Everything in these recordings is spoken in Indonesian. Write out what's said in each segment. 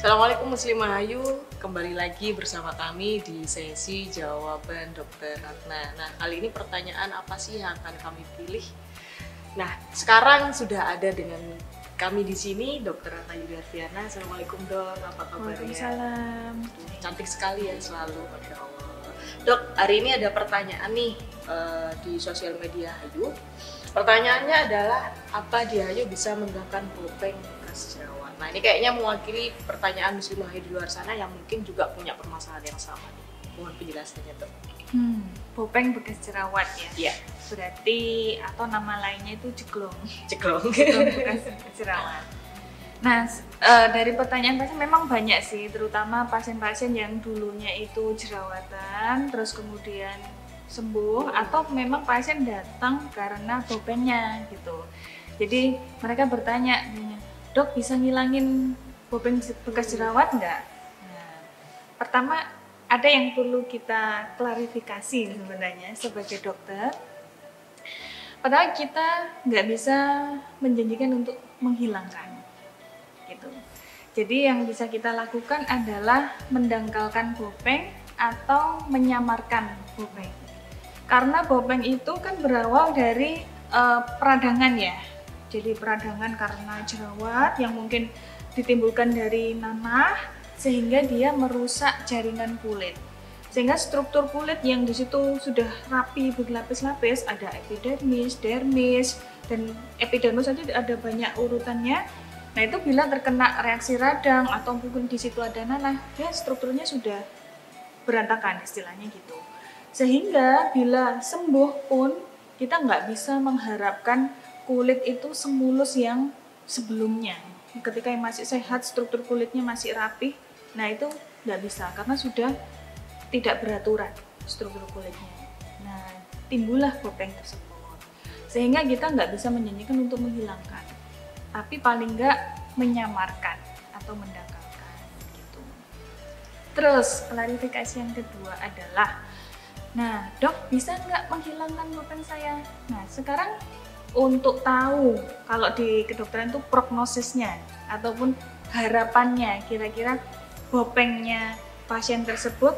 Assalamualaikum Muslimah Ayu, kembali lagi bersama kami di sesi jawaban Dr. Ratna. Nah, kali ini pertanyaan apa sih yang akan kami pilih? Nah, sekarang sudah ada dengan kami di sini Dr. Ratna Yuliartiana. Assalamualaikum dok, apa kabarnya? Waalaikumsalam. Cantik sekali ya selalu, Masya Allah. Dok, hari ini ada pertanyaan nih di sosial media Ayu. Pertanyaannya adalah, apa di Ayu bisa menggunakan bopeng bekas jerawat? Nah, ini kayaknya mewakili pertanyaan muslimah di luar sana yang mungkin juga punya permasalahan yang sama nih. Mohon penjelasannya dok. Bopeng bekas jerawat ya? Iya. Berarti, atau nama lainnya itu jeglong. Jeglong. Jeglong bekas jerawat. Nah, dari pertanyaan pasien memang banyak sih, terutama pasien-pasien yang dulunya itu jerawatan, terus kemudian sembuh, atau memang pasien datang karena bopengnya gitu. Jadi mereka bertanya, dok bisa ngilangin bopeng bekas jerawat nggak? Nah, pertama ada yang perlu kita klarifikasi sebenarnya sebagai dokter. Padahal kita nggak bisa menjanjikan untuk menghilangkan, gitu. Jadi yang bisa kita lakukan adalah mendangkalkan bopeng atau menyamarkan bopeng. Karena bopeng itu kan berawal dari peradangan ya. Jadi peradangan karena jerawat yang mungkin ditimbulkan dari nanah sehingga dia merusak jaringan kulit. Sehingga struktur kulit yang di situ sudah rapi berlapis-lapis, ada epidermis, dermis, dan epidermis saja ada banyak urutannya. Nah, itu bila terkena reaksi radang atau mungkin di situ ada nanah, ya strukturnya sudah berantakan istilahnya gitu. Sehingga bila sembuh pun kita nggak bisa mengharapkan kulit itu semulus yang sebelumnya. Ketika yang masih sehat, struktur kulitnya masih rapi, nah itu nggak bisa karena sudah tidak beraturan struktur kulitnya. Nah, timbullah bopeng tersebut. Sehingga kita nggak bisa menjanjikan untuk menghilangkan, tapi paling nggak menyamarkan atau mendangkalkan gitu. Terus klarifikasi yang kedua adalah, nah dok bisa nggak menghilangkan bopeng saya? Nah sekarang untuk tahu kalau di kedokteran itu prognosisnya ataupun harapannya kira-kira bopengnya pasien tersebut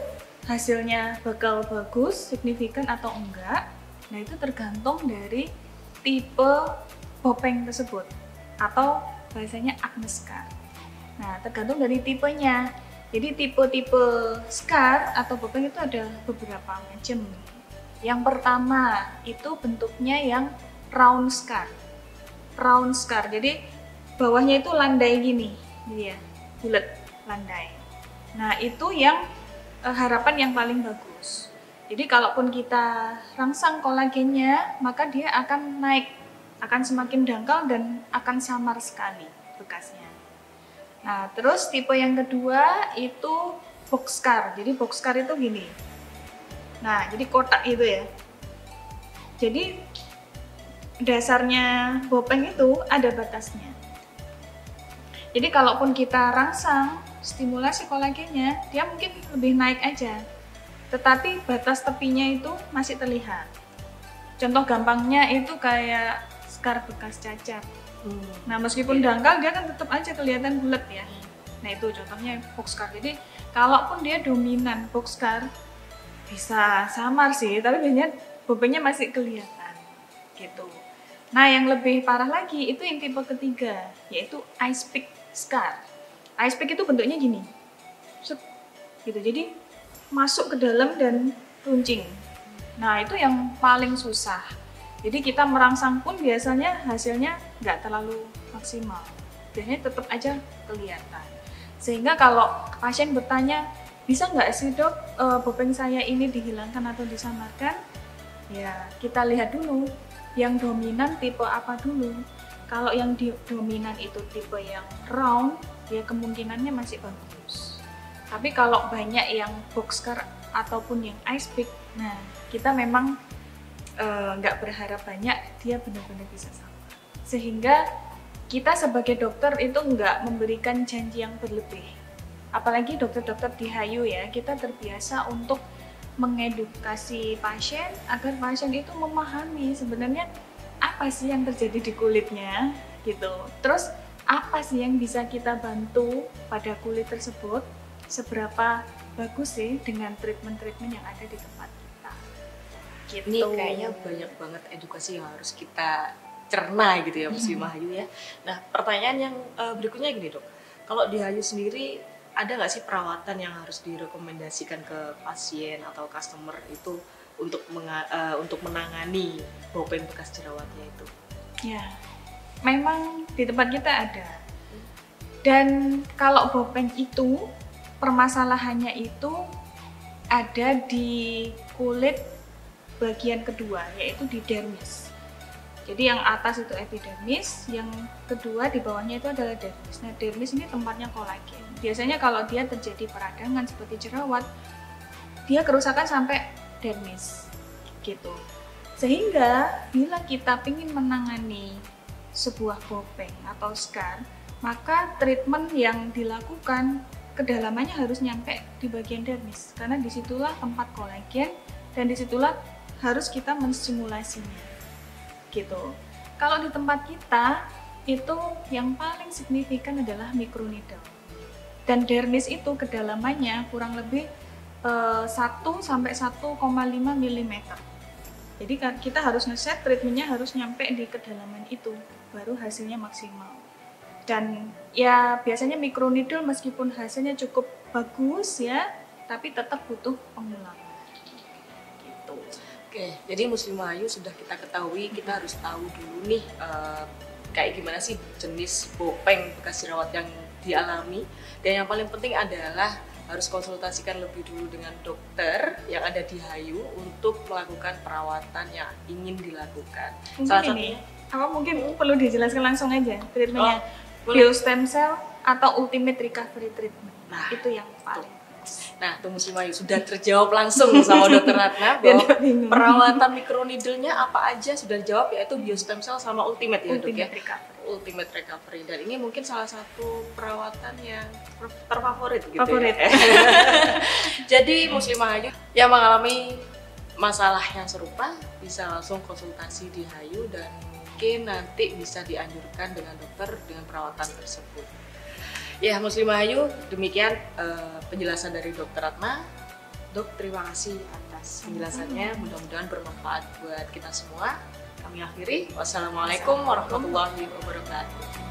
hasilnya bakal bagus, signifikan atau enggak. Nah itu tergantung dari tipe bopeng tersebut atau bahasanya acne scar. Nah tergantung dari tipenya. Jadi tipe-tipe scar atau bopeng itu ada beberapa macam. Yang pertama itu bentuknya yang round scar. Round scar. Jadi bawahnya itu landai gini, ya, bulat landai. Nah, itu yang harapan yang paling bagus. Jadi kalaupun kita rangsang kolagennya, maka dia akan naik, akan semakin dangkal dan akan samar sekali bekasnya. Nah, terus tipe yang kedua itu box scar. Jadi box scar itu gini. Nah, jadi kotak itu ya. Jadi dasarnya bopeng itu ada batasnya. Jadi kalaupun kita rangsang stimulasi kolagennya, dia mungkin lebih naik aja. Tetapi batas tepinya itu masih terlihat. Contoh gampangnya itu kayak scar bekas cacat. Nah, meskipun dangkal dia kan tetap aja kelihatan bulat ya. Nah, itu contohnya box scar. Jadi kalaupun dia dominan box scar bisa samar sih, tapi biasanya bopengnya masih kelihatan gitu. Nah, yang lebih parah lagi itu yang tipe ketiga, yaitu ice pick scar. Ice pick itu bentuknya gini, gitu. Jadi masuk ke dalam dan runcing. Nah, itu yang paling susah. Jadi kita merangsang pun biasanya hasilnya nggak terlalu maksimal. Biasanya tetap aja kelihatan. Sehingga kalau pasien bertanya, bisa nggak sih dok bopeng saya ini dihilangkan atau disamarkan? Ya, kita lihat dulu. Yang dominan tipe apa dulu. Kalau yang dominan itu tipe yang round, ya kemungkinannya masih bagus. Tapi kalau banyak yang box scar ataupun yang ice pick, nah kita memang nggak berharap banyak dia benar-benar bisa sama. Sehingga kita sebagai dokter itu nggak memberikan janji yang berlebih. Apalagi dokter-dokter di Hayu ya, kita terbiasa untuk mengedukasi pasien agar pasien itu memahami sebenarnya apa sih yang terjadi di kulitnya gitu. Terus apa sih yang bisa kita bantu pada kulit tersebut, seberapa bagus sih dengan treatment-treatment yang ada di tempat kita. Gitu. Ini kayaknya banyak banget edukasi yang harus kita cerna gitu ya Muslimah Hayu ya. Nah pertanyaan yang berikutnya gini dok, kalau di Hayu sendiri ada nggak sih perawatan yang harus direkomendasikan ke pasien atau customer itu untuk untuk menangani bopeng bekas jerawatnya itu? Ya, memang di tempat kita ada. Dan kalau bopeng itu permasalahannya itu ada di kulit bagian kedua, yaitu di dermis. Jadi yang atas itu epidermis, yang kedua di bawahnya itu adalah dermis. Nah, dermis ini tempatnya kolagen. Biasanya kalau dia terjadi peradangan seperti jerawat, dia kerusakan sampai dermis, gitu. Sehingga bila kita ingin menangani sebuah bopeng atau scar, maka treatment yang dilakukan kedalamannya harus nyampe di bagian dermis, karena disitulah tempat kolagen dan disitulah harus kita menstimulasinya. Gitu. Kalau di tempat kita itu yang paling signifikan adalah microneedle. Dan dermis itu kedalamannya kurang lebih 1 sampai 1,5 mm. Jadi kita harus ngeset treatmentnya harus nyampe di kedalaman itu, baru hasilnya maksimal. Dan ya biasanya microneedle meskipun hasilnya cukup bagus ya, tapi tetap butuh pengulangan. Gitu. Oke, jadi Muslimah Hayu sudah kita ketahui, kita harus tahu dulu nih kayak gimana sih jenis bopeng bekas jerawat yang dialami. Dan yang paling penting adalah harus konsultasikan lebih dulu dengan dokter yang ada di Hayu untuk melakukan perawatan yang ingin dilakukan. Mungkin perlu dijelaskan langsung aja treatmentnya. Biostem cell atau ultimate recovery treatment. Nah, itu yang paling. Nah, tuh Muslimah Hayu sudah terjawab langsung sama Dokter Ratna bahwa perawatan microneedle-nya apa aja sudah dijawab, yaitu biostem cell sama ultimate ya dok ya. Ultimate recovery. Dan ini mungkin salah satu perawatan yang terfavorit gitu ya. Jadi Muslimah Hayu yang mengalami masalah yang serupa bisa langsung konsultasi di Hayu dan mungkin nanti bisa dianjurkan dengan dokter dengan perawatan tersebut. Ya Muslimah Hayu, demikian penjelasan dari Dokter Ratna. Dok, terima kasih atas penjelasannya, mudah-mudahan bermanfaat buat kita semua. Kami akhiri, wassalamualaikum warahmatullahi wabarakatuh.